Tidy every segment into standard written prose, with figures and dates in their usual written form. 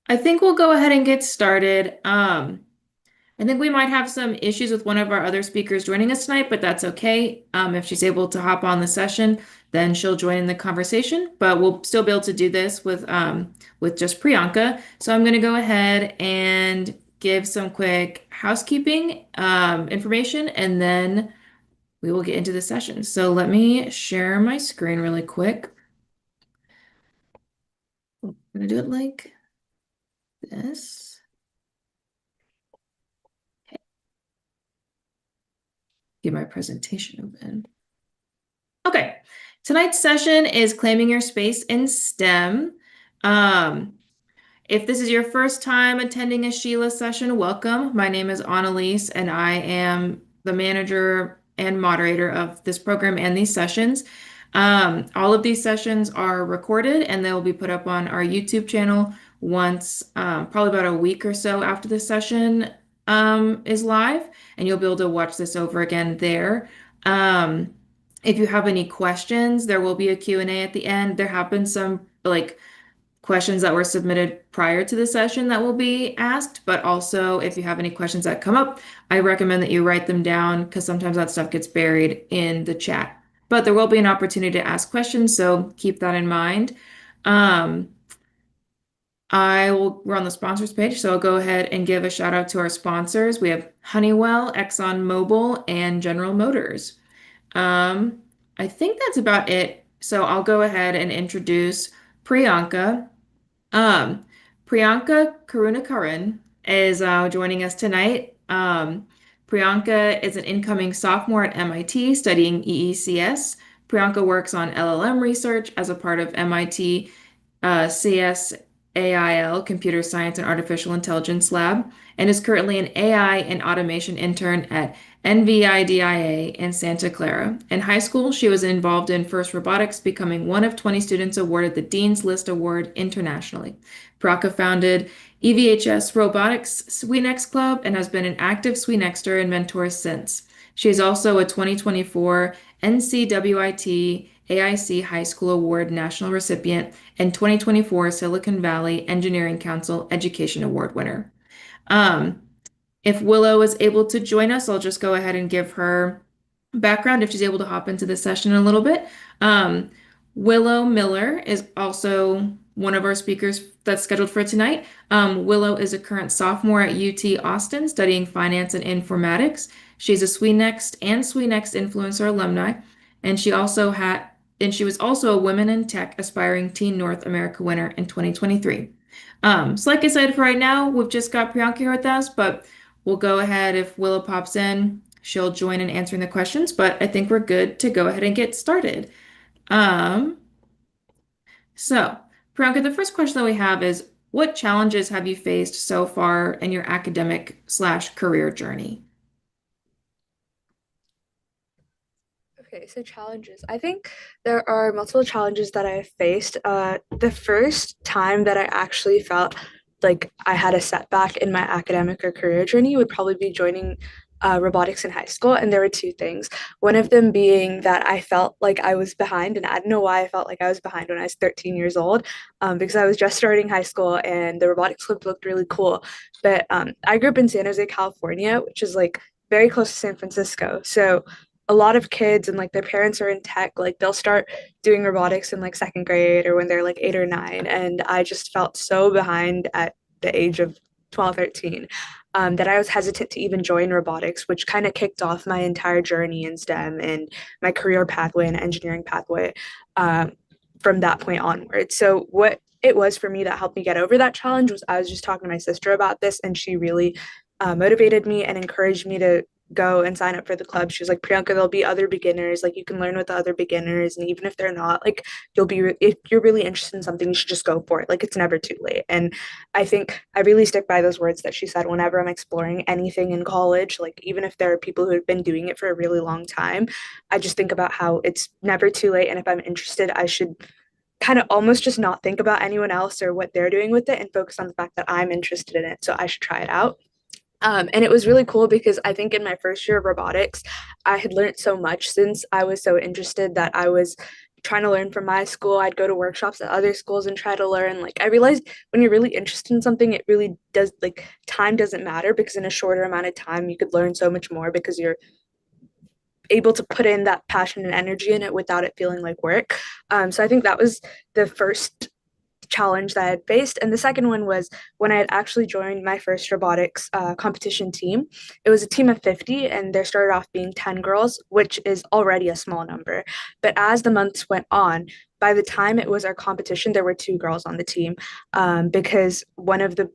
I think we'll go ahead and get started. I think we might have some issues with one of our other speakers joining us tonight, but that's okay. If she's able to hop on the session, then she'll join in the conversation. But we'll still be able to do this with just Priyanka. So I'm going to go ahead and give some quick housekeeping information, and then we will get into the session. So let me share my screen really quick. I'm going to do it like this. Get my presentation open. Okay, tonight's session is claiming your space in STEM. Um, if this is your first time attending a Sheila session, welcome. My name is Annalise, and I am the manager and moderator of this program and these sessions. All of these sessions are recorded, and they will be put up on our YouTube channel once, probably about a week or so after the session is live, and you'll be able to watch this over again there. Um, if you have any questions, there will be a Q&A at the end. There have been some questions that were submitted prior to the session that will be asked, but also if you have any questions that come up, I recommend that you write them down because sometimes that stuff gets buried in the chat. But there will be an opportunity to ask questions, so keep that in mind. Um, we're on the sponsors page, so I'll go ahead and give a shout out to our sponsors. We have Honeywell, ExxonMobil, and General Motors. Um, I think that's about it. So I'll go ahead and introduce Priyanka. Um, Priyanka Karunakaran is joining us tonight. Priyanka is an incoming sophomore at MIT studying EECS. Priyanka works on LLM research as a part of MIT CSAIL Computer Science and Artificial Intelligence Lab and is currently an AI and Automation Intern at NVIDIA in Santa Clara. In high school, she was involved in FIRST Robotics, becoming one of 20 students awarded the Dean's List Award internationally. Priyanka founded EVHS Robotics SWENext Club and has been an active SWENexter and Mentor since. She is also a 2024 NCWIT AIC High School Award National Recipient and 2024 Silicon Valley Engineering Council Education Award winner. Um, if Willow is able to join us, I'll just go ahead and give her background if she's able to hop into the session a little bit. Um, Willow Miller is also one of our speakers that's scheduled for tonight. Willow is a current sophomore at UT Austin studying finance and informatics. She's a SWENext and SWENext influencer alumni, and she was also a Women in Tech Aspiring Teen North America winner in 2023. So like I said, for right now, we've just got Priyanka here with us, but we'll go ahead if Willow pops in, she'll join in answering the questions, but I think we're good to go ahead and get started. Um, so Priyanka, the first question that we have is, what challenges have you faced so far in your academic/career journey? Okay, so challenges. I think there are multiple challenges that I faced. The first time that I actually felt like I had a setback in my academic or career journey would probably be joining robotics in high school. And there were two things. One of them being that I felt like I was behind, and I don't know why I felt like I was behind when I was 13 years old, because I was just starting high school and the robotics club looked really cool. But I grew up in San Jose, California, which is like very close to San Francisco. So a lot of kids and like their parents are in tech, like they'll start doing robotics in like second grade or when they're like 8 or 9. And I just felt so behind at the age of 12, 13, that I was hesitant to even join robotics, which kind of kicked off my entire journey in STEM and my career pathway and engineering pathway from that point onward. So, what it was for me that helped me get over that challenge was I was just talking to my sister about this, and she really motivated me and encouraged me to go and sign up for the club. She was like, Priyanka, there'll be other beginners. Like you can learn with the other beginners. And even if they're not, like if you're really interested in something, you should just go for it. Like it's never too late. And I think I really stick by those words that she said whenever I'm exploring anything in college, like even if there are people who have been doing it for a really long time, I just think about how it's never too late. And if I'm interested, I should kind of almost just not think about anyone else or what they're doing with it and focus on the fact that I'm interested in it. So I should try it out. And it was really cool because I think in my first year of robotics, I had learned so much since I was so interested that I was trying to learn from my school. I'd go to workshops at other schools and try to learn. Like I realized when you're really interested in something, it really does like time doesn't matter because in a shorter amount of time you could learn so much more because you're able to put in that passion and energy in it without it feeling like work. So I think that was the first challenge that I had faced. And the second one was when I had actually joined my first robotics competition team. It was a team of 50, and there started off being 10 girls, which is already a small number. But as the months went on, by the time it was our competition, there were two girls on the team because one of the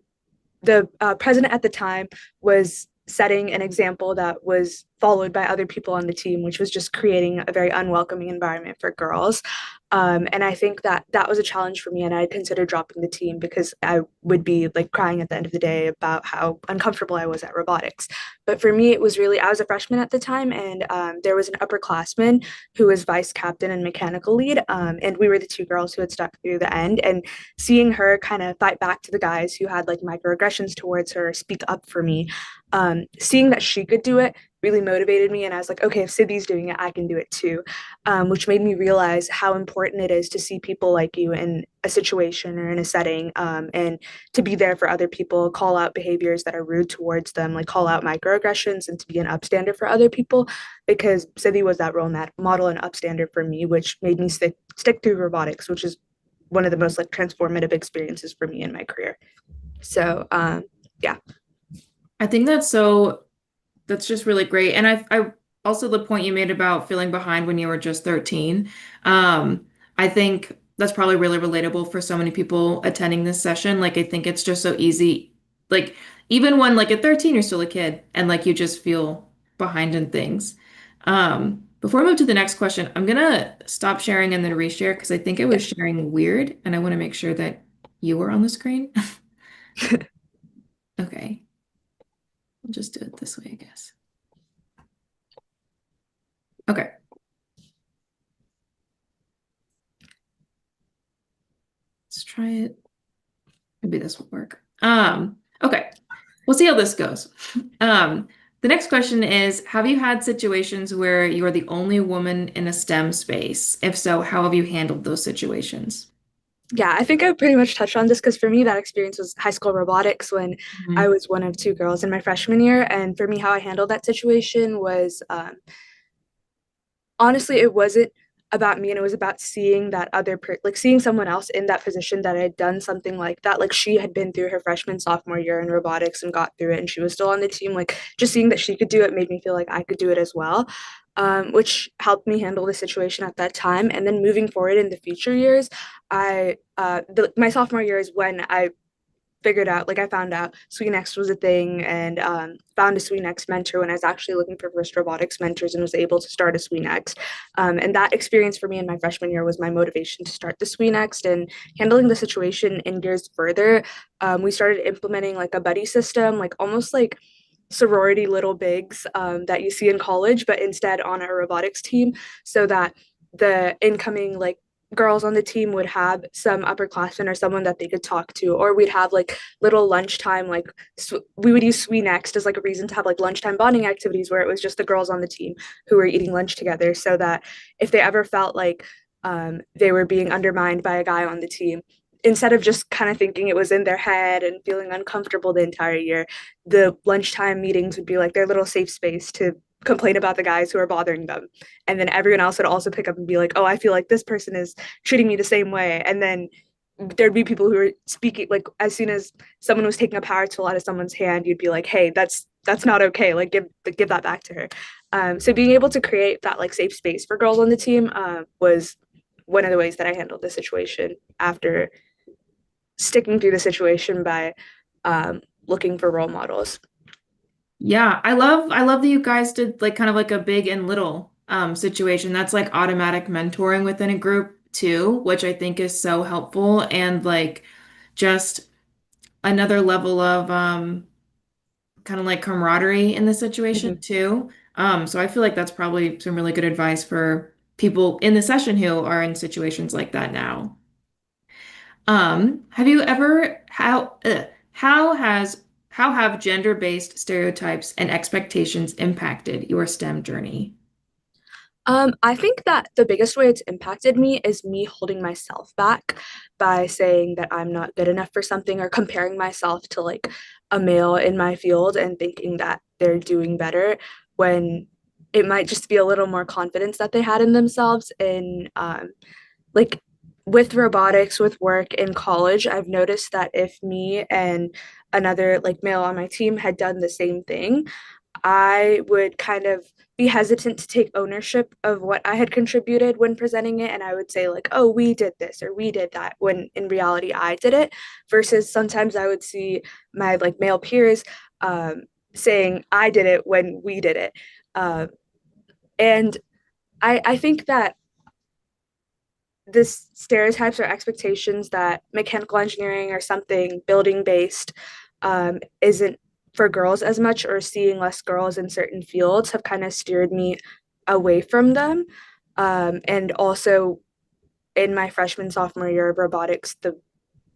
president at the time was setting an example that was followed by other people on the team, which was just creating a very unwelcoming environment for girls. And I think that that was a challenge for me, and I considered dropping the team because I would be like crying at the end of the day about how uncomfortable I was at robotics. But for me, it was really I was a freshman at the time, and there was an upperclassman who was vice captain and mechanical lead, and we were the two girls who had stuck through the end. And seeing her kind of fight back to the guys who had like microaggressions towards her, speak up for me, seeing that she could do it really motivated me. And I was like, okay, if Sydney's doing it, I can do it too, which made me realize how important it is to see people like you in a situation or in a setting, and to be there for other people, call out behaviors that are rude towards them, like call out microaggressions, and to be an upstander for other people. Because Sydney was that role model and upstander for me, which made me stick through robotics, which is one of the most like transformative experiences for me in my career. So yeah. I think that's just really great. And I also the point you made about feeling behind when you were just 13. I think that's probably really relatable for so many people attending this session. Like I think it's just so easy. Like even when like at 13 you're still a kid and like you just feel behind in things. Before I move to the next question, I'm gonna stop sharing and then reshare because I think I was sharing weird and I want to make sure that you were on the screen. Okay, I'll just do it this way, I guess. Okay. Let's try it. Maybe this will work. Okay. We'll see how this goes. The next question is, have you had situations where you are the only woman in a STEM space? If so, how have you handled those situations? Yeah, I think I pretty much touched on this because for me, that experience was high school robotics when I Mhm. was one of two girls in my freshman year. And for me, how I handled that situation was honestly, it wasn't about me, and it was about seeing that like seeing someone else in that position that had done something like that. Like she had been through her freshman, sophomore year in robotics and got through it, and she was still on the team. Like just seeing that she could do it made me feel like I could do it as well. Which helped me handle the situation at that time. And then moving forward in the future years, my sophomore year is when I figured out, like I found out SWENext was a thing, and found a SWENext mentor when I was actually looking for FIRST Robotics mentors and was able to start a SWENext. And that experience for me in my freshman year was my motivation to start the SWENext. And handling the situation in years further, we started implementing like a buddy system, like almost like sorority little bigs that you see in college, but instead on a robotics team, so that the incoming like girls on the team would have some upperclassmen or someone that they could talk to, or we'd have like little lunchtime, like we would use SWENext as like a reason to have like lunchtime bonding activities where it was just the girls on the team who were eating lunch together, so that if they ever felt like they were being undermined by a guy on the team, instead of just kind of thinking it was in their head and feeling uncomfortable the entire year, the lunchtime meetings would be like their little safe space to complain about the guys who are bothering them. And then everyone else would also pick up and be like, oh, I feel like this person is treating me the same way. And then there'd be people who were speaking, like as soon as someone was taking a power tool out of someone's hand, you'd be like, hey, that's not okay. Like give that back to her. So being able to create that like safe space for girls on the team was one of the ways that I handled the situation after sticking through the situation by looking for role models. Yeah, I love that you guys did like kind of like a big and little situation. That's like automatic mentoring within a group too, which I think is so helpful and like just another level of kind of like camaraderie in the situation Mm-hmm. too. So I feel like that's probably some really good advice for people in the session who are in situations like that now. Have you ever how have gender-based stereotypes and expectations impacted your STEM journey? I think that the biggest way it's impacted me is me holding myself back by saying that I'm not good enough for something or comparing myself to like a male in my field and thinking that they're doing better when it might just be a little more confidence that they had in themselves. And like with robotics, with work in college, I've noticed that if me and another like male on my team had done the same thing, I would kind of be hesitant to take ownership of what I had contributed when presenting it. And I would say, like, oh, we did this or we did that, when in reality, I did it. Versus sometimes I would see my like male peers saying, I did it when we did it. Uh, and I think that this stereotypes or expectations that mechanical engineering or something building based isn't for girls as much, or seeing less girls in certain fields have kind of steered me away from them. And also in my freshman sophomore year of robotics, the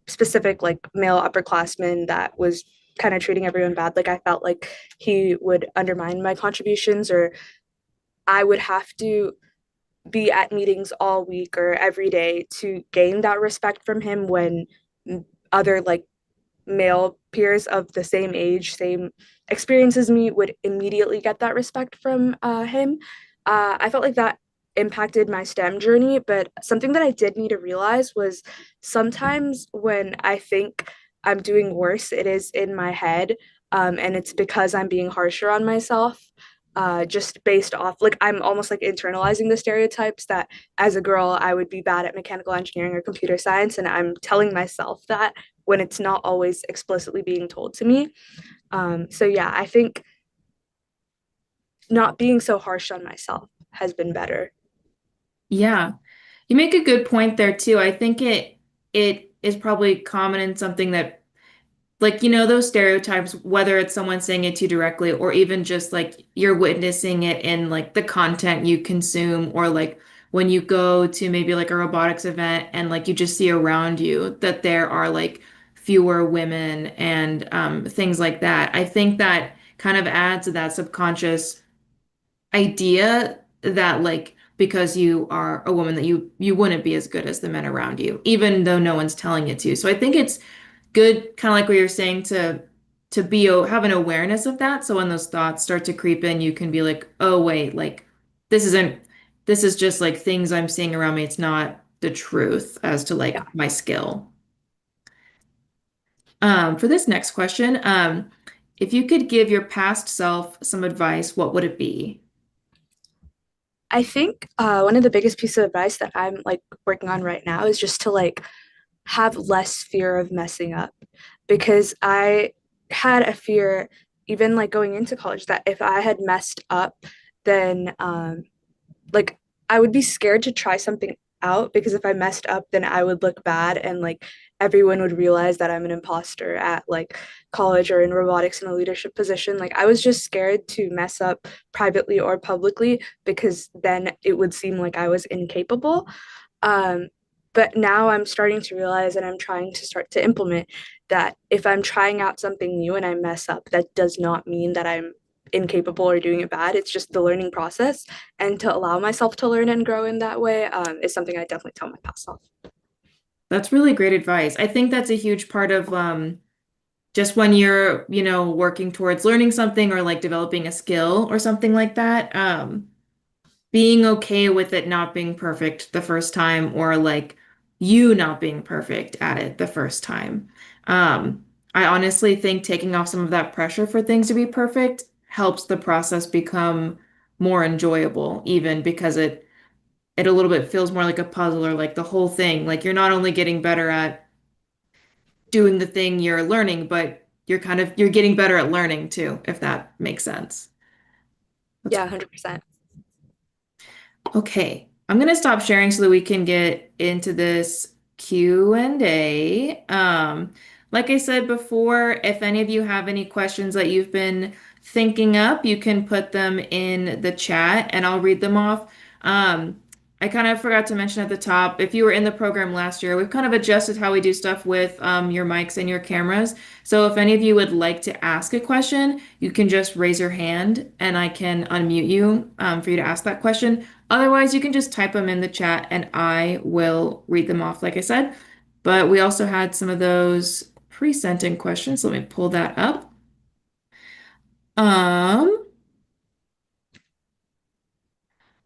specific like male upperclassman that was kind of treating everyone bad, like I felt like he would undermine my contributions, or I would have to be at meetings all week or every day to gain that respect from him, when other like male peers of the same age, same experience as me would immediately get that respect from him. I felt like that impacted my STEM journey, but something that I did need to realize was sometimes when I think I'm doing worse, it is in my head. And it's because I'm being harsher on myself, just based off, like, I'm almost like internalizing the stereotypes that as a girl, I would be bad at mechanical engineering or computer science. And I'm telling myself that when it's not always explicitly being told to me. So yeah, I think not being so harsh on myself has been better. Yeah. You make a good point there too. I think it is probably common in something that like those stereotypes, whether it's someone saying it to you directly or even just like you're witnessing it in like the content you consume, or like when you go to maybe like a robotics event and like you just see around you that there are like fewer women and things like that. I think that kind of adds to that subconscious idea that like because you are a woman that you wouldn't be as good as the men around you, even though no one's telling you to. So I think it's good, kind of like what you're saying, to be have an awareness of that. So when those thoughts start to creep in, you can be like, oh wait, like this isn't this is just like things I'm seeing around me. It's not the truth as to Yeah. like my skill. For this next question, if you could give your past self some advice, what would it be? I think one of the biggest pieces of advice that I'm like working on right now is just to like have less fear of messing up, because I had a fear even like going into college that if I had messed up, then like I would be scared to try something out, because if I messed up, then I would look bad and like everyone would realize that I'm an imposter at like college or in robotics in a leadership position. Like I was just scared to mess up privately or publicly, because then it would seem like I was incapable. Um, but now I'm starting to realize, and I'm trying to start to implement, that if I'm trying out something new and I mess up, that does not mean that I'm incapable or doing it bad. It's just the learning process. And to allow myself to learn and grow in that way is something I definitely tell my past self. That's really great advice. I think that's a huge part of just when you're, working towards learning something or like developing a skill or something like that. Being okay with it not being perfect the first time, or like you not being perfect at it the first time. I honestly think taking off some of that pressure for things to be perfect helps the process become more enjoyable, even because it a little bit feels more like a puzzle, or like the whole thing. Like you're not only getting better at doing the thing you're learning, but you're getting better at learning too, if that makes sense. That's Yeah, 100%. okay. I'm gonna stop sharing so that we can get into this Q&A. Like I said before, if any of you have any questions that you've been thinking up, you can put them in the chat and I'll read them off. Um, I kind of forgot to mention at the top, if you were in the program last year, we've kind of adjusted how we do stuff with your mics and your cameras. So if any of you would like to ask a question, you can just raise your hand and I can unmute you for you to ask that question. Otherwise, you can just type them in the chat and I will read them off, like I said. But we also had some of those pre-sent in questions. Let me pull that up. Um,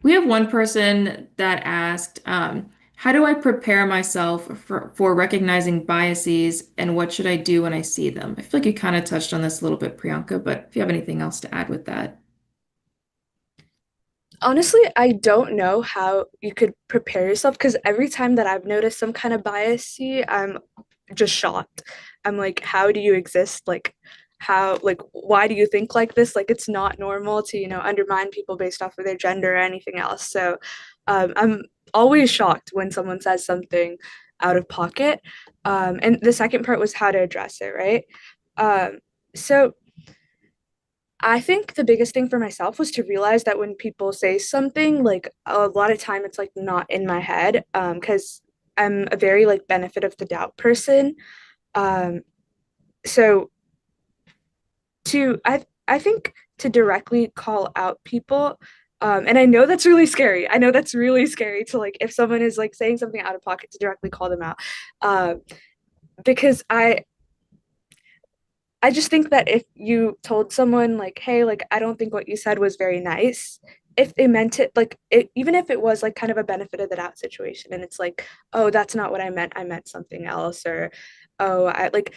We have one person that asked, how do I prepare myself for recognizing biases and what should I do when I see them? I feel like you kind of touched on this a little bit, Priyanka, but if you have anything else to add with that. Honestly, I don't know how you could prepare yourself because every time that I've noticed some kind of bias, I'm just shocked. I'm like, how do you exist? Like, why do you think like this? Like, it's not normal to, undermine people based off of their gender or anything else. So, I'm always shocked when someone says something out of pocket. And the second part was how to address it, right? Um, so I think the biggest thing for myself was to realize that when people say something, like a lot of time it's like not in my head, because I'm a very like benefit of the doubt person. Um, so I think to directly call out people, and I know that's really scary. I know that's really scary to like if someone is like saying something out of pocket to directly call them out, because I just think that if you told someone like, "Hey, like I don't think what you said was very nice," if they meant it like even if it was like kind of a benefit of the doubt situation, and it's like, "Oh, that's not what I meant. I meant something else," or, "Oh, I like."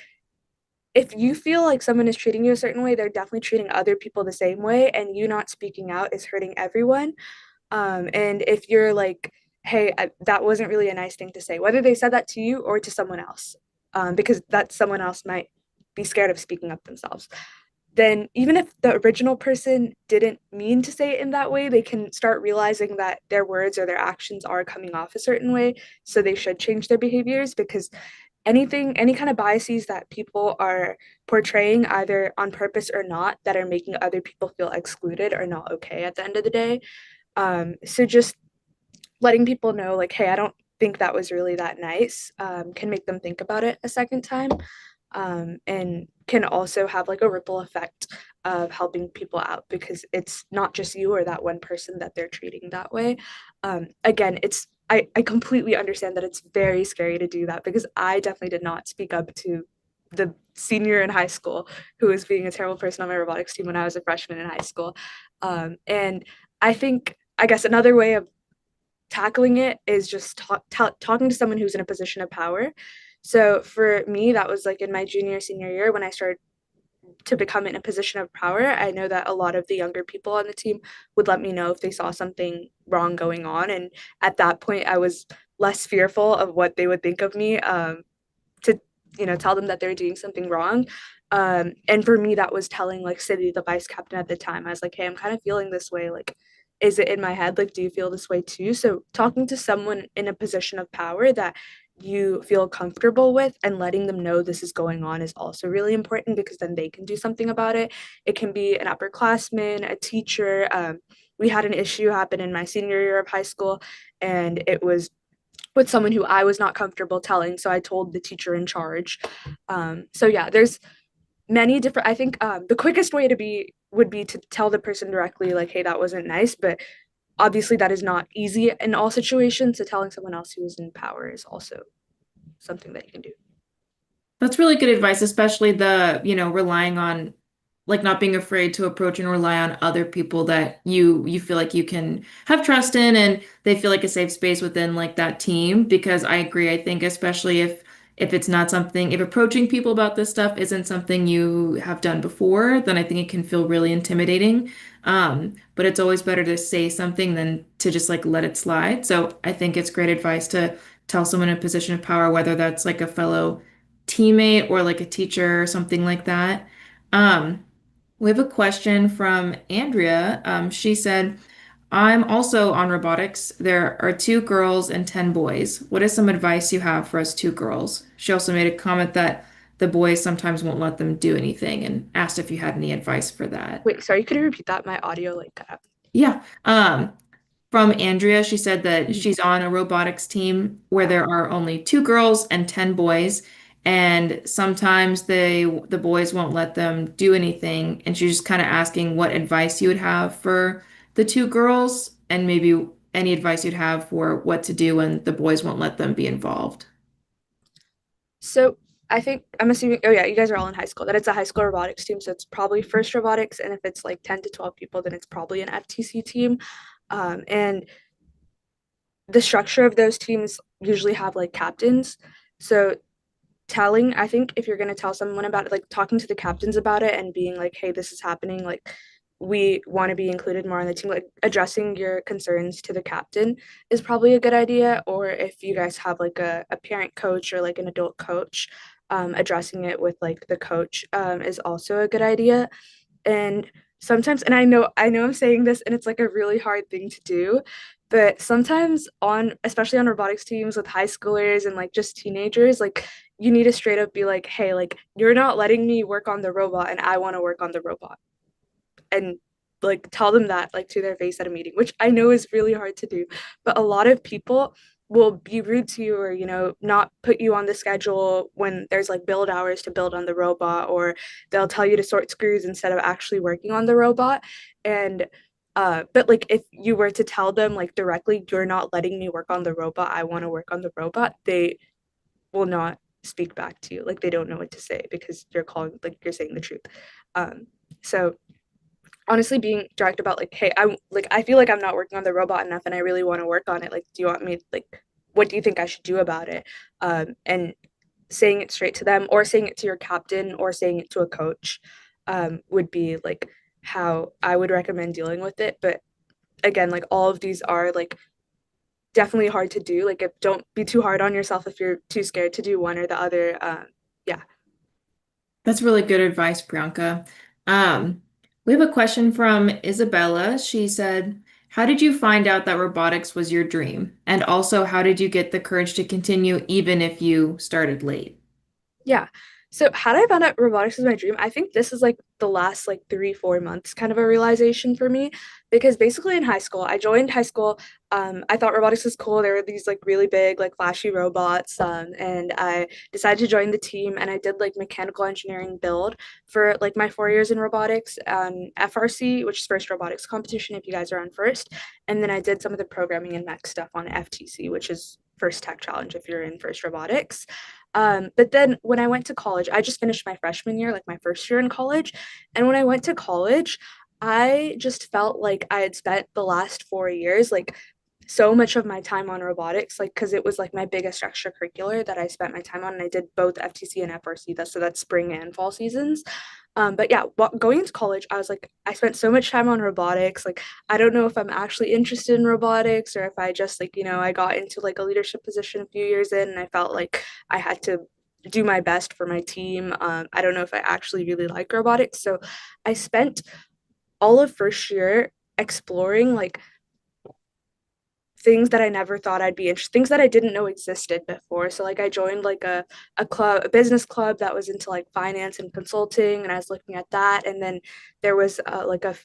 If you feel like someone is treating you a certain way, they're definitely treating other people the same way, and you not speaking out is hurting everyone. And if you're like, "Hey, that wasn't really a nice thing to say," whether they said that to you or to someone else, because that someone else might be scared of speaking up themselves, then even if the original person didn't mean to say it in that way, they can start realizing that their words or their actions are coming off a certain way. So they should change their behaviors because any kind of biases that people are portraying, either on purpose or not, that are making other people feel excluded are not okay at the end of the day. So just letting people know, like, hey, I don't think that was really that nice, can make them think about it a second time, and can also have like a ripple effect of helping people out because it's not just you or that one person that they're treating that way. Again, I completely understand that it's very scary to do that because I definitely did not speak up to the senior in high school who was being a terrible person on my robotics team when I was a freshman in high school. And I guess another way of tackling it is just talking to someone who's in a position of power. So for me, that was like in my junior, senior year when I started to become in a position of power. I know that a lot of the younger people on the team would let me know if they saw something wrong going on. And at that point, I was less fearful of what they would think of me, to, tell them that they're doing something wrong. And for me, that was telling like City, the vice captain at the time. I was like, hey, I'm kind of feeling this way. Like, is it in my head? Like, do you feel this way too? So talking to someone in a position of power that you feel comfortable with and letting them know this is going on is also really important because then they can do something about it. It can be an upperclassman, a teacher. We had an issue happen in my senior year of high school, and it was with someone who I was not comfortable telling. So I told the teacher in charge. So yeah, there's many different. I think the quickest way to be would be to tell the person directly, like, "Hey, that wasn't nice," but obviously that is not easy in all situations. So telling someone else who is in power is also something that you can do. That's really good advice, especially relying on like not being afraid to approach and rely on other people that you feel like you can have trust in and they feel like a safe space within like that team because I agree. I think especially if it's not something if approaching people about this stuff isn't something you have done before, then I think it can feel really intimidating. But it's always better to say something than to just like let it slide. So I think it's great advice to tell someone in a position of power, whether that's like a fellow teammate or like a teacher or something like that. Um, we have a question from Andrea. She said, I'm also on robotics. There are two girls and 10 boys. What is some advice you have for us two girls? She also made a comment that the boys sometimes won't let them do anything and asked if you had any advice for that. Wait, sorry, could you repeat that? My audio like cut out. Yeah. From Andrea, she said that Mhm. she's on a robotics team where there are only two girls and 10 boys, and sometimes the boys won't let them do anything, and she's just kind of asking what advice you would have for the two girls and maybe any advice you'd have for what to do when the boys won't let them be involved. So I think I'm assuming, oh yeah, you guys are all in high school, that it's a high school robotics team. So it's probably FIRST Robotics. And if it's like 10 to 12 people, then it's probably an FTC team. And the structure of those teams usually have like captains. So I think if you're going to tell someone about it, like talking to the captains about it and being like, hey, this is happening, like we want to be included more on the team, like addressing your concerns to the captain is probably a good idea. Or if you guys have like a parent coach or like an adult coach, addressing it with like the coach is also a good idea. And sometimes, and I know I'm saying this and it's like a really hard thing to do, but sometimes on especially on robotics teams with high schoolers and like just teenagers, like you need to straight up be like, hey, like you're not letting me work on the robot and I want to work on the robot. And like tell them that like to their face at a meeting, which I know is really hard to do. But a lot of people will be rude to you or not put you on the schedule when there's like build hours to build on the robot, or they'll tell you to sort screws instead of actually working on the robot. And but like if you were to tell them like directly, you're not letting me work on the robot, I want to work on the robot, they will not speak back to you. Like they don't know what to say because you're saying the truth. So honestly being direct about like, hey, I feel like I'm not working on the robot enough and I really want to work on it, like do you want me, like what do you think I should do about it, and saying it straight to them or saying it to your captain or saying it to a coach would be like how I would recommend dealing with it. But again, like all of these are like definitely hard to do. Like if don't be too hard on yourself if you're too scared to do one or the other. Yeah. That's really good advice, Priyanka. Um, we have a question from Isabella. She said, how did you find out that robotics was your dream? And also, how did you get the courage to continue even if you started late? Yeah. So had I found out robotics was my dream, I think this is like the last like 3, 4 months kind of a realization for me, because basically in high school, I joined high school. I thought robotics was cool. There were these like really big, like flashy robots. And I decided to join the team and I did like mechanical engineering build for like my 4 years in robotics, FRC, which is First Robotics Competition if you guys are on first. And then I did some of the programming and mech stuff on FTC, which is First Tech Challenge if you're in First Robotics. But then when I went to college, I just finished my freshman year, like my first year in college. And when I went to college, I just felt like I had spent the last 4 years, like so much of my time on robotics, like because it was like my biggest extracurricular that I spent my time on. And I did both FTC and FRC, so that's spring and fall seasons. But yeah, going into college, I was like, I spent so much time on robotics. Like, I don't know if I'm actually interested in robotics or if I just like, I got into like a leadership position a few years in and I felt like I had to do my best for my team. I don't know if I actually really like robotics. So I spent all of first year exploring like things that I never thought I'd be interested, things that I didn't know existed before. So like I joined like a club, a business club that was into like finance and consulting, and I was looking at that. And then there was like a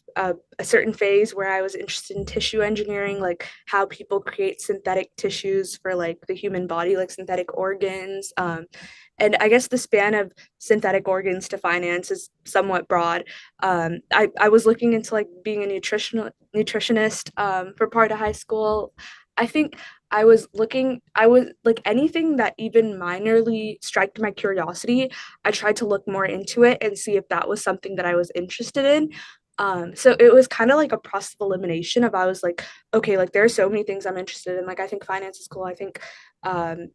certain phase where I was interested in tissue engineering, like how people create synthetic tissues for like the human body, like synthetic organs. And I guess the span of synthetic organs to finance is somewhat broad. I was looking into like being a nutritionist for part of high school. I think I was like anything that even minorly struck my curiosity, I tried to look more into it and see if that was something that I was interested in. So it was kind of like a process of elimination of I was like, okay, like there are so many things I'm interested in. Like I think finance is cool. I think um,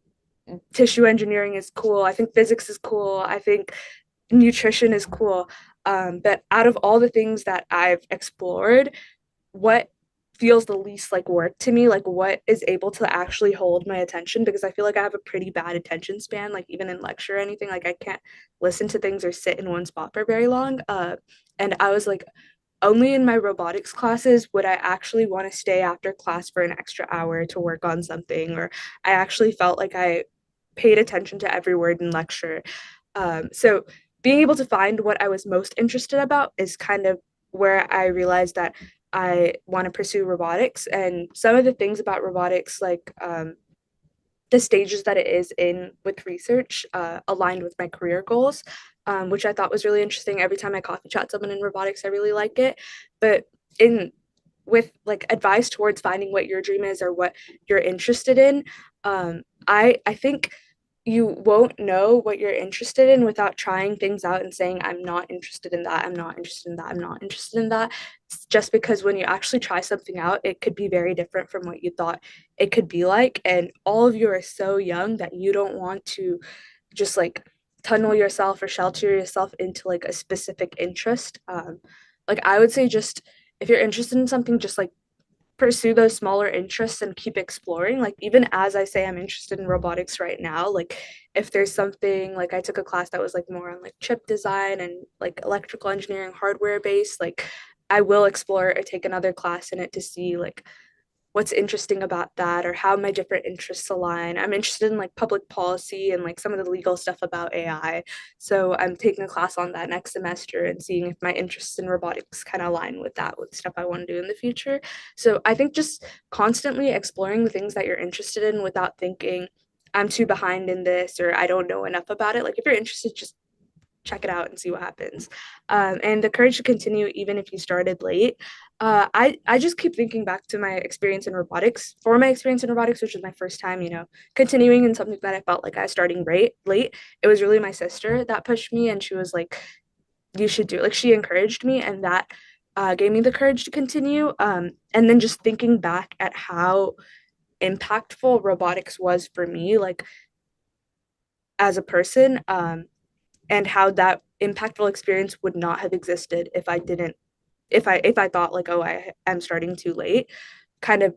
tissue engineering is cool. I think physics is cool. I think nutrition is cool. But out of all the things that I've explored, what feels the least like work to me, like what is able to actually hold my attention, because I feel like I have a pretty bad attention span, like even in lecture or anything, like I can't listen to things or sit in one spot for very long. And I was like, only in my robotics classes would I actually want to stay after class for an extra hour to work on something, or I actually felt like I paid attention to every word in lecture. So being able to find what I was most interested about is kind of where I realized that I want to pursue robotics. And some of the things about robotics, like the stages that it is in with research, aligned with my career goals, which I thought was really interesting. Every time I coffee chat someone in robotics, I really like it. But in with like advice towards finding what your dream is or what you're interested in, I think you won't know what you're interested in without trying things out and saying, I'm not interested in that, I'm not interested in that, I'm not interested in that. It's just because when you actually try something out, it could be very different from what you thought it could be like. And all of you are so young that you don't want to just like tunnel yourself or shelter yourself into like a specific interest. Like I would say, just if you're interested in something, just like pursue those smaller interests and keep exploring. Like even as I say I'm interested in robotics right now, like if there's something, like I took a class that was like more on like chip design and like electrical engineering hardware based, like I will explore or take another class in it to see like what's interesting about that or how my different interests align. I'm interested in like public policy and like some of the legal stuff about AI. So I'm taking a class on that next semester and seeing if my interests in robotics kind of align with that, with stuff I want to do in the future. So I think just constantly exploring the things that you're interested in without thinking I'm too behind in this or I don't know enough about it. Like if you're interested, just check it out and see what happens. And the courage to continue even if you started late. I just keep thinking back to my experience in robotics. For my experience in robotics, which was my first time, continuing in something that I felt like I was starting late. It was really my sister that pushed me, and she was like, "You should do it." Like she encouraged me, and that gave me the courage to continue. And then just thinking back at how impactful robotics was for me, like as a person, and how that impactful experience would not have existed if I didn't if I thought like, oh, I am starting too late, kind of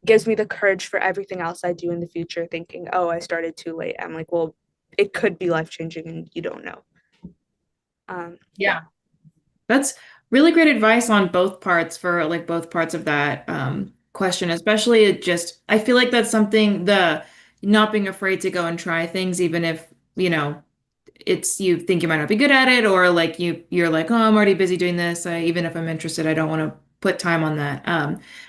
gives me the courage for everything else I do in the future, thinking, oh, I started too late. I'm like, well, it could be life changing and you don't know. Yeah. Yeah. That's really great advice on both parts for like both parts of that question, especially it just I feel like that's something the not being afraid to go and try things even if, it's you think you might not be good at it or like you're like, oh, I'm already busy doing this. Even if I'm interested, I don't want to put time on that.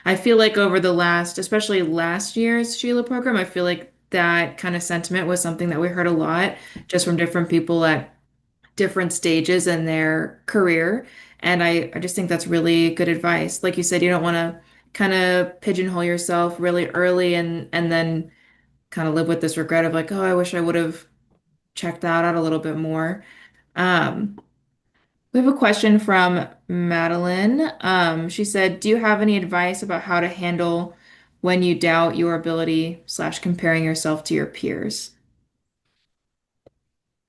I feel like over the last, especially last year's Sheila program, I feel like that kind of sentiment was something that we heard a lot just from different people at different stages in their career. And I just think that's really good advice. Like you said, you don't want to kind of pigeonhole yourself really early and then kind of live with this regret of like, oh, I wish I would have checked that out a little bit more. Um, we have a question from Madeline. She said, do you have any advice about how to handle when you doubt your ability slash comparing yourself to your peers?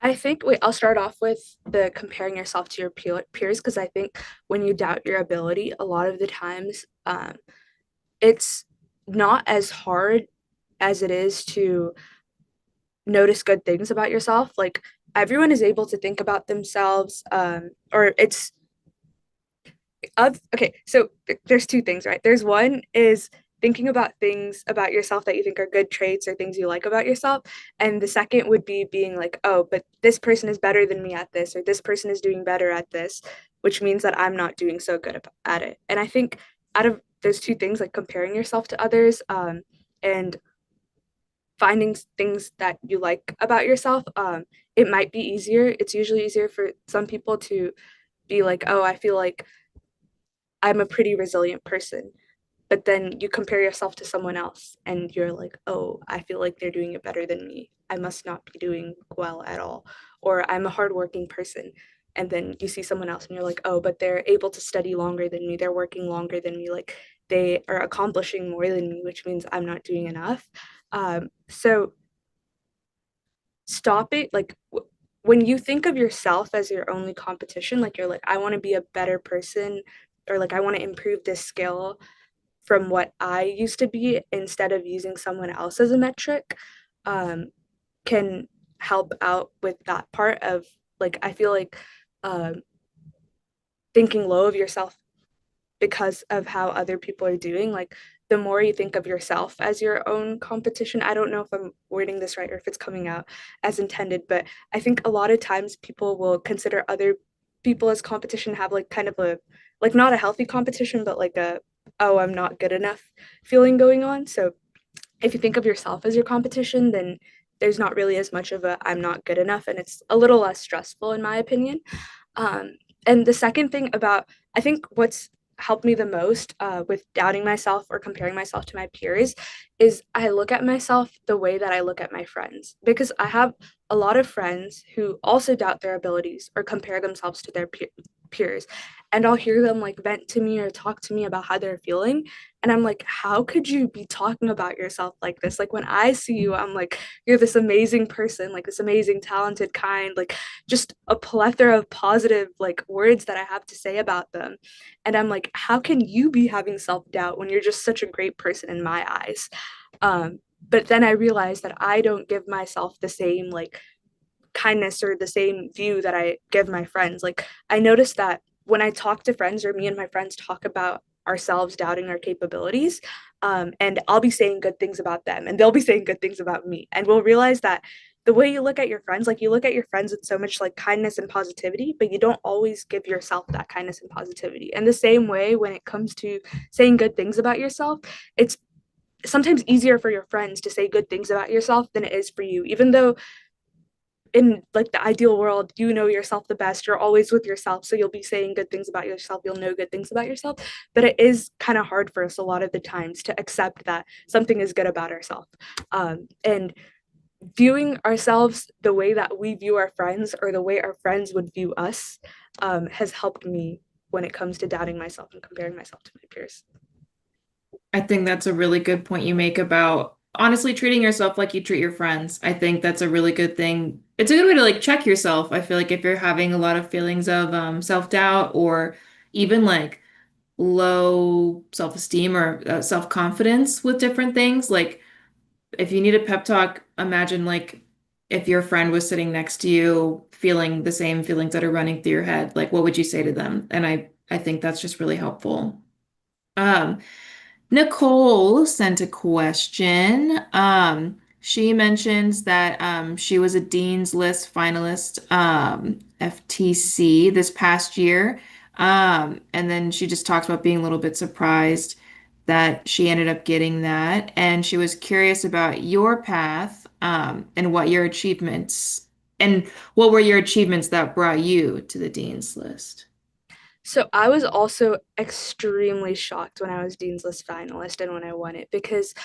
I think, wait, I'll start off with the comparing yourself to your peers because I think when you doubt your ability, a lot of the times it's not as hard as it is to notice good things about yourself. Like everyone is able to think about themselves, or it's okay. So there's two things, right? There's one is thinking about things about yourself that you think are good traits or things you like about yourself, and the second would be being like, oh, but this person is better than me at this, or this person is doing better at this, which means that I'm not doing so good at it. And I think out of those two things, like comparing yourself to others, and finding things that you like about yourself, it might be easier. It's usually easier for some people to be like, oh, I feel like I'm a pretty resilient person. But then you compare yourself to someone else and you're like, oh, I feel like they're doing it better than me. I must not be doing well at all. Or I'm a hardworking person. And then you see someone else and you're like, oh, but they're able to study longer than me. They're working longer than me. Like they are accomplishing more than me, which means I'm not doing enough. So stop it. Like when you think of yourself as your only competition, like you're like, I want to be a better person or like I want to improve this skill from what I used to be instead of using someone else as a metric, um, can help out with that part of like I feel like um, thinking low of yourself because of how other people are doing. Like the more you think of yourself as your own competition, I don't know if I'm wording this right or if it's coming out as intended, but I think a lot of times people will consider other people as competition have like kind of a like not a healthy competition, but like a oh, I'm not good enough feeling going on. So if you think of yourself as your competition, then there's not really as much of a I'm not good enough, and it's a little less stressful in my opinion. Um, and the second thing about, I think what's helped me the most with doubting myself or comparing myself to my peers is I look at myself the way that I look at my friends, because I have a lot of friends who also doubt their abilities or compare themselves to their peers. And I'll hear them like vent to me or talk to me about how they're feeling. And I'm like, how could you be talking about yourself like this? Like when I see you, I'm like, you're this amazing person, like this amazing, talented, kind, like just a plethora of positive like words that I have to say about them. And I'm like, how can you be having self-doubt when you're just such a great person in my eyes? But then I realized that I don't give myself the same like kindness or the same view that I give my friends. Like I noticed that when I talk to friends or me and my friends talk about ourselves doubting our capabilities, and I'll be saying good things about them and they'll be saying good things about me. And we'll realize that the way you look at your friends, like you look at your friends with so much like kindness and positivity, but you don't always give yourself that kindness and positivity. And the same way when it comes to saying good things about yourself, it's sometimes easier for your friends to say good things about yourself than it is for you, even though in like the ideal world, you know yourself the best, you're always with yourself, so you'll be saying good things about yourself, you'll know good things about yourself. But it is kind of hard for us a lot of the times to accept that something is good about ourselves, and viewing ourselves the way that we view our friends or the way our friends would view us has helped me when it comes to doubting myself and comparing myself to my peers. I think that's a really good point you make about honestly treating yourself like you treat your friends. I think that's a really good thing. It's a good way to like check yourself. I feel like if you're having a lot of feelings of self-doubt or even like low self-esteem or self-confidence with different things, like if you need a pep talk, imagine like if your friend was sitting next to you feeling the same feelings that are running through your head, like what would you say to them? And I think that's just really helpful. Um, Nicole sent a question. She mentions that she was a Dean's List finalist, FTC this past year. And then she just talks about being a little bit surprised that she ended up getting that. And she was curious about your path, and what were your achievements that brought you to the Dean's List? So I was also extremely shocked when I was Dean's List finalist and when I won it, because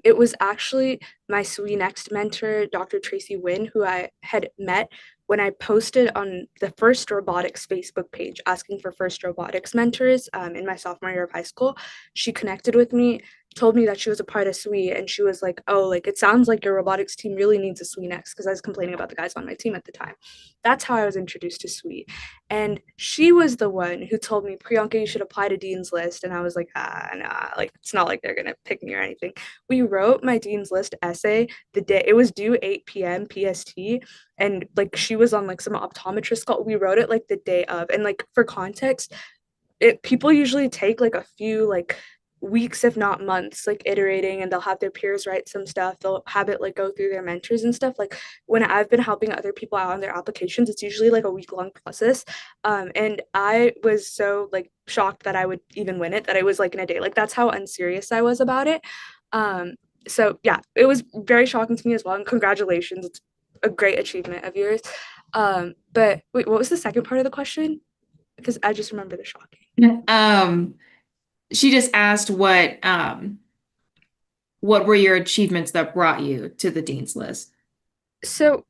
it was actually my SWENext mentor, Dr. Tracy Wynn, who I had met when I posted on the FIRST Robotics Facebook page asking for FIRST Robotics mentors in my sophomore year of high school. She connected with me, told me that she was a part of SWE, and she was like, "Oh, like it sounds like your robotics team really needs a SWENext," because I was complaining about the guys on my team at the time. That's how I was introduced to SWE. And she was the one who told me, Priyanka, you should apply to Dean's List. And I was like, nah, like it's not like they're gonna pick me or anything. We wrote my Dean's List essay the day it was due 8 p.m. PST. And like she was on like some optometrist call. We wrote it like the day of. And like for context, it people usually take like a few like weeks if not months like iterating, and they'll have their peers write some stuff, they'll have it like go through their mentors and stuff. Like when I've been helping other people out on their applications, it's usually like a week long process. And I was so like shocked that I would even win it, that I was like in a day, like that's how unserious I was about it. So yeah, it was very shocking to me as well, and congratulations, it's a great achievement of yours. But wait, what was the second part of the question? Because I just remember the shocking. Um, she just asked what were your achievements that brought you to the Dean's List? So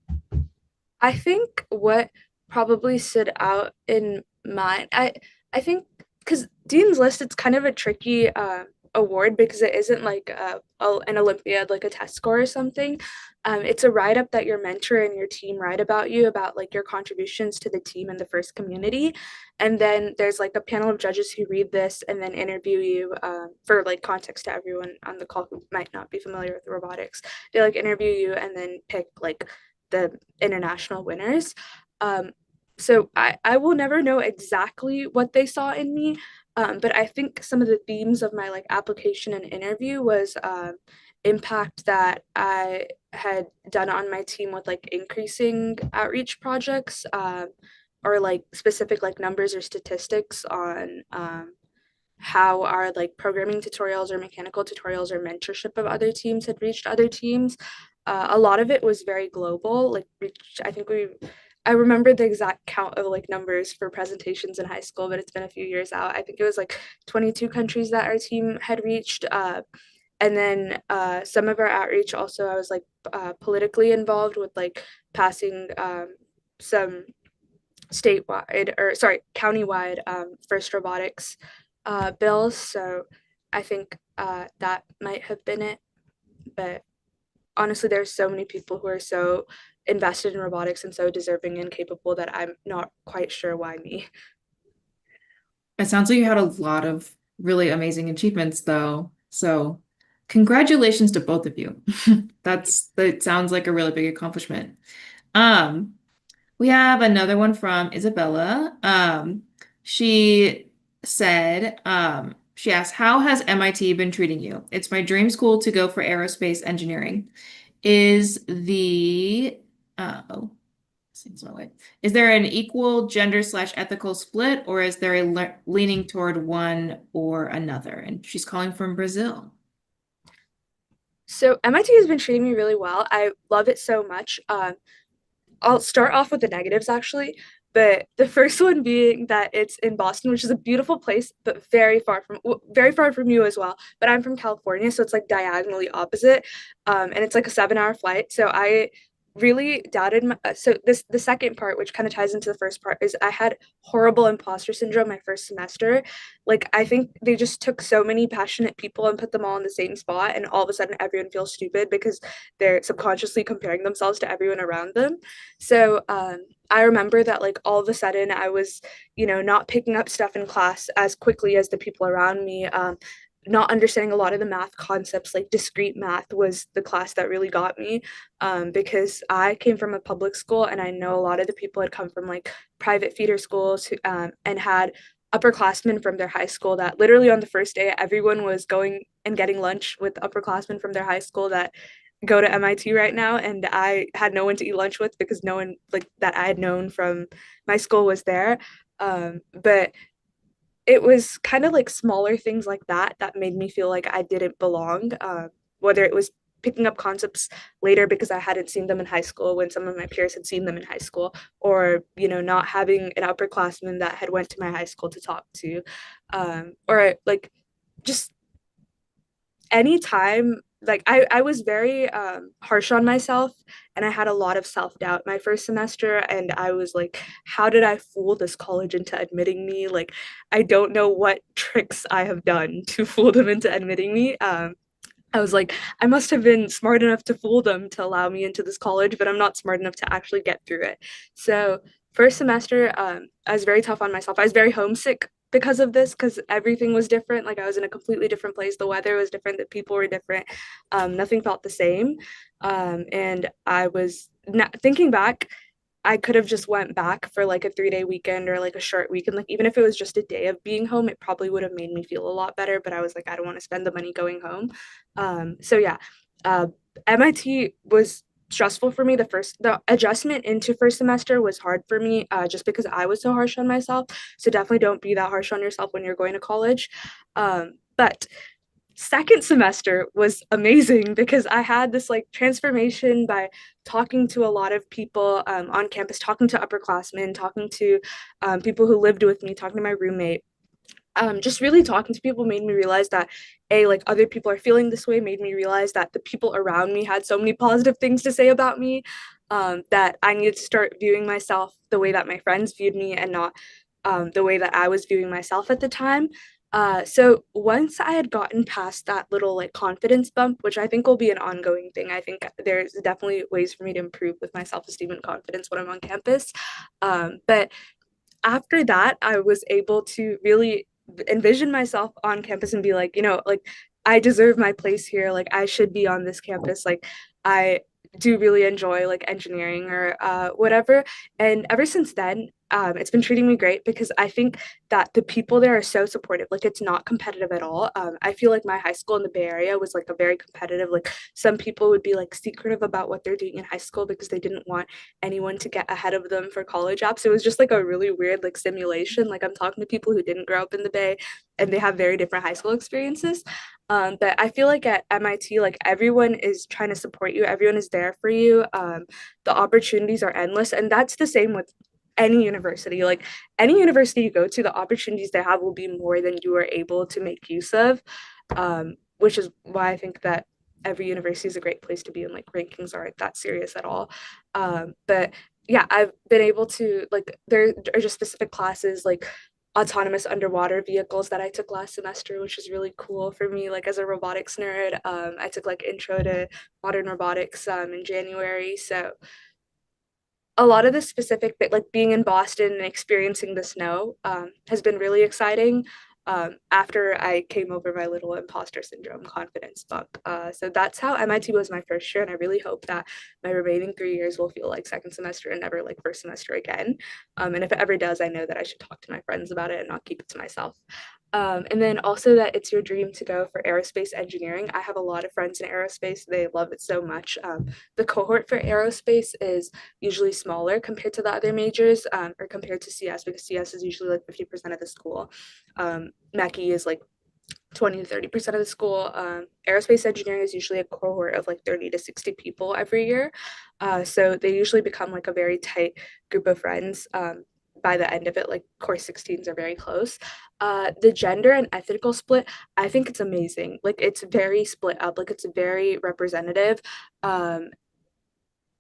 I think what probably stood out in mine, I think because Dean's List, it's kind of a tricky award because it isn't like an Olympiad, like a test score or something. It's a write up that your mentor and your team write about you, about like your contributions to the team and the first community. And then there's like a panel of judges who read this and then interview you, for like context to everyone on the call who might not be familiar with robotics. They like interview you and then pick like the international winners. Um, so I will never know exactly what they saw in me, but I think some of the themes of my like application and interview was impact that I had done on my team with like increasing outreach projects, or like specific like numbers or statistics on how our like programming tutorials or mechanical tutorials or mentorship of other teams had reached other teams. A lot of it was very global. Like I think I remember the exact count of like numbers for presentations in high school, but it's been a few years out. I think it was like 22 countries that our team had reached. And then some of our outreach also, I was like politically involved with like passing some statewide or sorry, countywide FIRST Robotics bills. So I think that might have been it. But honestly, there's so many people who are so invested in robotics and so deserving and capable that I'm not quite sure why me. It sounds like you had a lot of really amazing achievements, though. So, congratulations to both of you. That sounds like a really big accomplishment. Um, we have another one from Isabella. She she asked, "How has MIT been treating you? It's my dream school to go for aerospace engineering. Is the oh, Seems my way. Is there an equal gender slash ethical split, or is there a leaning toward one or another?" And she's calling from Brazil. So MIT has been treating me really well. I love it so much. I'll start off with the negatives actually. But the first one being that it's in Boston, which is a beautiful place, but very far from you as well. But I'm from California, so it's like diagonally opposite, and it's like a 7 hour flight. So I really doubted so the second part, which kind of ties into the first part, is I had horrible imposter syndrome my first semester. Like I think they just took so many passionate people and put them all in the same spot, and all of a sudden everyone feels stupid because they're subconsciously comparing themselves to everyone around them. So I remember that like all of a sudden I was, not picking up stuff in class as quickly as the people around me. Not understanding a lot of the math concepts, like discrete math was the class that really got me, because I came from a public school and I know a lot of the people had come from like private feeder schools and had upperclassmen from their high school that literally on the first day everyone was going and getting lunch with upperclassmen from their high school that go to MIT right now, and I had no one to eat lunch with because no one like that I had known from my school was there. But it was kind of like smaller things like that that made me feel like I didn't belong. Whether it was picking up concepts later because I hadn't seen them in high school when some of my peers had seen them in high school, or not having an upperclassman that had went to my high school to talk to, or like just anytime like I was very harsh on myself, and I had a lot of self-doubt my first semester, and I was like, how did I fool this college into admitting me? Like I don't know what tricks I have done to fool them into admitting me. I was like, I must have been smart enough to fool them to allow me into this college, but I'm not smart enough to actually get through it. So, first semester, I was very tough on myself. I was very homesick because of this, because everything was different. Like, I was in a completely different place. The weather was different, the people were different. Nothing felt the same. And I was not, thinking back, I could have just went back for like a 3 day weekend or like a short weekend. Like even if it was just a day of being home, it probably would have made me feel a lot better. But I was like, I don't want to spend the money going home. So yeah, uh, MIT was stressful for me. The adjustment into first semester was hard for me, just because I was so harsh on myself. So definitely don't be that harsh on yourself when you're going to college. But second semester was amazing because I had this like transformation by talking to a lot of people on campus, talking to upperclassmen, talking to people who lived with me, talking to my roommate. Just really talking to people made me realize that like other people are feeling this way, made me realize that the people around me had so many positive things to say about me, that I needed to start viewing myself the way that my friends viewed me and not the way that I was viewing myself at the time. So once I had gotten past that little like confidence bump, which I think will be an ongoing thing, I think there's definitely ways for me to improve with my self-esteem and confidence when I'm on campus. But after that, I was able to really envision myself on campus and be like, like I deserve my place here. Like I should be on this campus. Like I do really enjoy like engineering or whatever. And ever since then, It's been treating me great because I think that the people there are so supportive. Like it's not competitive at all. I feel like my high school in the Bay Area was like a very competitive. Like some people would be like secretive about what they're doing in high school because they didn't want anyone to get ahead of them for college apps. It was just like a really weird like simulation. Like I'm talking to people who didn't grow up in the Bay and they have very different high school experiences. But I feel like at MIT, like everyone is trying to support you, everyone is there for you. The opportunities are endless, and that's the same with any university. Like any university you go to, the opportunities they have will be more than you are able to make use of, which is why I think that every university is a great place to be, and like rankings aren't that serious at all. But yeah, I've been able to like there are just specific classes like autonomous underwater vehicles that I took last semester, which was really cool for me. Like as a robotics nerd, I took like intro to modern robotics in January. So a lot of the specific like being in Boston and experiencing the snow has been really exciting. After I came over my little imposter syndrome confidence bump. So that's how MIT was my first year, and I really hope that my remaining 3 years will feel like second semester and never like first semester again. And if it ever does, I know that I should talk to my friends about it and not keep it to myself. And then also that it's your dream to go for aerospace engineering. I have a lot of friends in aerospace. They love it so much. The cohort for aerospace is usually smaller compared to the other majors or compared to CS because CS is usually like 50% of the school. MECI is like 20 to 30% of the school. Aerospace engineering is usually a cohort of like 30 to 60 people every year. So they usually become like a very tight group of friends. By the end of it, like course 16s are very close. The gender and ethical split, I think it's amazing. Like it's very split up, like it's very representative. Um,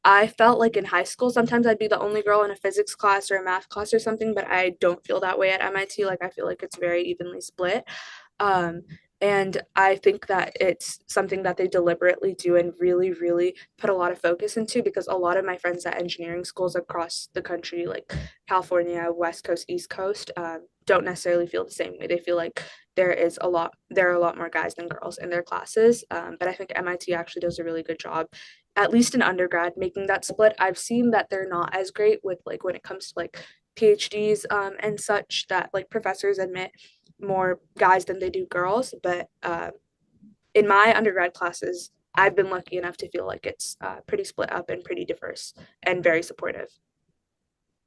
I felt like in high school, sometimes I'd be the only girl in a physics class or a math class or something, but I don't feel that way at MIT. Like I feel like it's very evenly split. Um, and I think that it's something that they deliberately do and really, really put a lot of focus into because a lot of my friends at engineering schools across the country, like California, West Coast, East Coast, don't necessarily feel the same way. They feel like there are a lot more guys than girls in their classes. But I think MIT actually does a really good job, at least in undergrad, making that split. I've seen that they're not as great with like when it comes to like PhDs and such that like professors admit more guys than they do girls. But in my undergrad classes, I've been lucky enough to feel like it's pretty split up and pretty diverse and very supportive.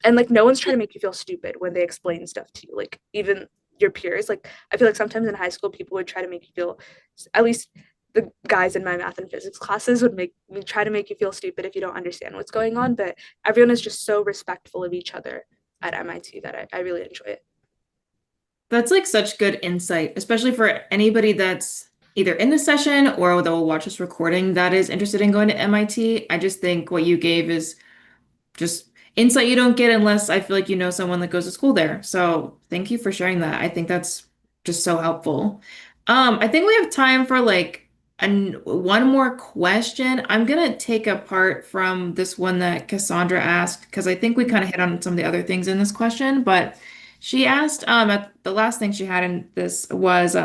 And like no one's trying to make you feel stupid when they explain stuff to you. Like even your peers, like I feel like sometimes in high school people would try to make you feel, at least the guys in my math and physics classes would try to make you feel stupid if you don't understand what's going on. But everyone is just so respectful of each other at MIT that I really enjoy it. That's like such good insight, especially for anybody that's either in the session or that will watch this recording that is interested in going to MIT. I just think what you gave is just insight you don't get unless I feel like you know someone that goes to school there. So thank you for sharing that. I think that's just so helpful. I think we have time for like one more question. I'm gonna take apart from this one that Cassandra asked because I think we kind of hit on some of the other things in this question, but she asked at the last thing she had in this was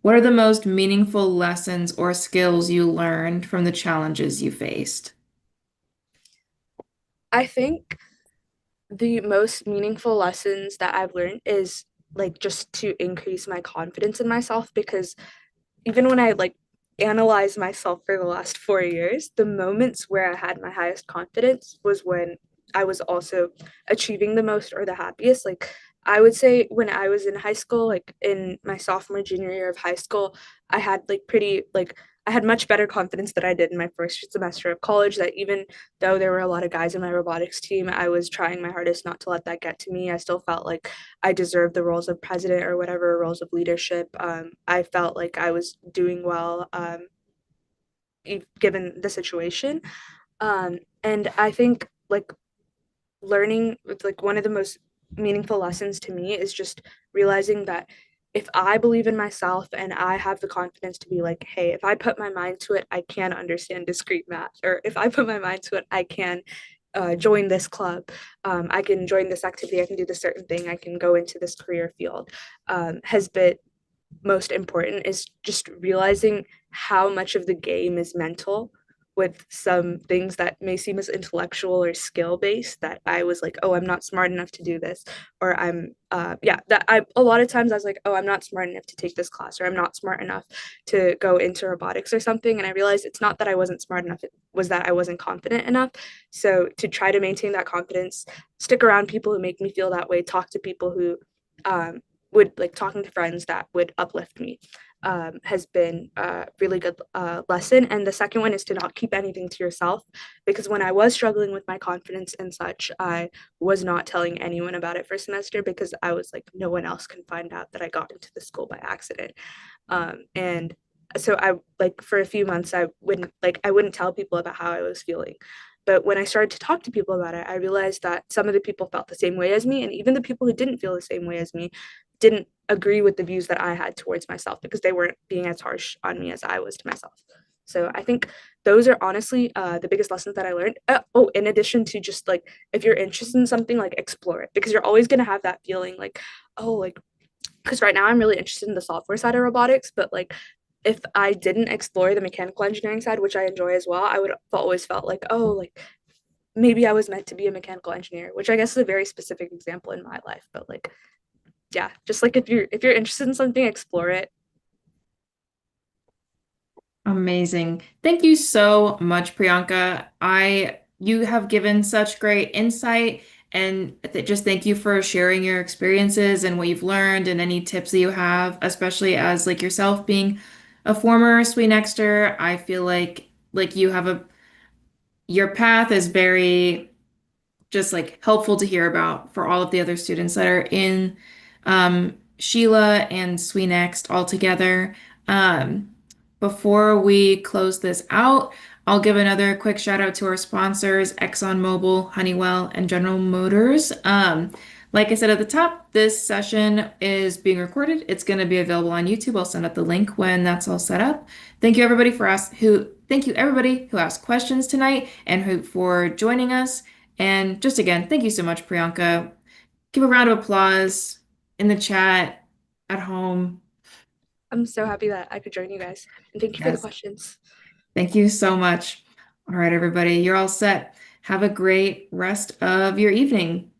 what are the most meaningful lessons or skills you learned from the challenges you faced? I think the most meaningful lessons that I've learned is like just to increase my confidence in myself because even when I like analyze myself for the last 4 years, the moments where I had my highest confidence was when I was also achieving the most or the happiest. Like I would say when I was in high school, like in my sophomore, junior year of high school, I had like pretty like I had much better confidence than I did in my first semester of college. That even though there were a lot of guys in my robotics team, I was trying my hardest not to let that get to me. I still felt like I deserved the roles of president or whatever roles of leadership. I felt like I was doing well given the situation. And I think like learning, like one of the most meaningful lessons to me is just realizing that if I believe in myself and I have the confidence to be like, hey, if I put my mind to it, I can understand discrete math, or if I put my mind to it, I can join this club, I can join this activity, I can do this certain thing, I can go into this career field, has been most important is just realizing how much of the game is mental. with some things that may seem as intellectual or skill based that I was like, oh, I'm not smart enough to do this, or yeah, that I a lot of times I was like, oh, I'm not smart enough to take this class, or I'm not smart enough to go into robotics or something. And I realized it's not that I wasn't smart enough, it was that I wasn't confident enough. So to try to maintain that confidence, stick around people who make me feel that way, talk to people who um, would like talking to friends that would uplift me has been a really good lesson. And the second one is to not keep anything to yourself, because when I was struggling with my confidence and such, I was not telling anyone about it for semester because I was like, no one else can find out that I got into the school by accident. And so I like for a few months I wouldn't tell people about how I was feeling. But when I started to talk to people about it, I realized that some of the people felt the same way as me, and even the people who didn't feel the same way as me didn't agree with the views that I had towards myself because they weren't being as harsh on me as I was to myself. So I think those are honestly the biggest lessons that I learned. Oh, in addition to just like if you're interested in something, like explore it, because you're always gonna have that feeling like, oh, like because right now I'm really interested in the software side of robotics, but like if I didn't explore the mechanical engineering side, which I enjoy as well, I would have always felt like, oh, like maybe I was meant to be a mechanical engineer, which I guess is a very specific example in my life, but like yeah, just like if you're interested in something, explore it. Amazing. Thank you so much, Priyanka. You have given such great insight and just thank you for sharing your experiences and what you've learned and any tips that you have, especially as like yourself being a former SWENexter. I feel like you have a your path is very just like helpful to hear about for all of the other students that are in Sheila and SWENext all together. Um, Before we close this out, I'll give another quick shout out to our sponsors, ExxonMobil, Honeywell, and General Motors. Like I said at the top, this session is being recorded. It's going to be available on YouTube. I'll send out the link when that's all set up. Thank you everybody who asked questions tonight and who for joining us. And just again, thank you so much, Priyanka. Give a round of applause in the chat at home. I'm so happy that I could join you guys. And thank you for the Yes. questions. Thank you so much. All right, everybody, you're all set. Have a great rest of your evening.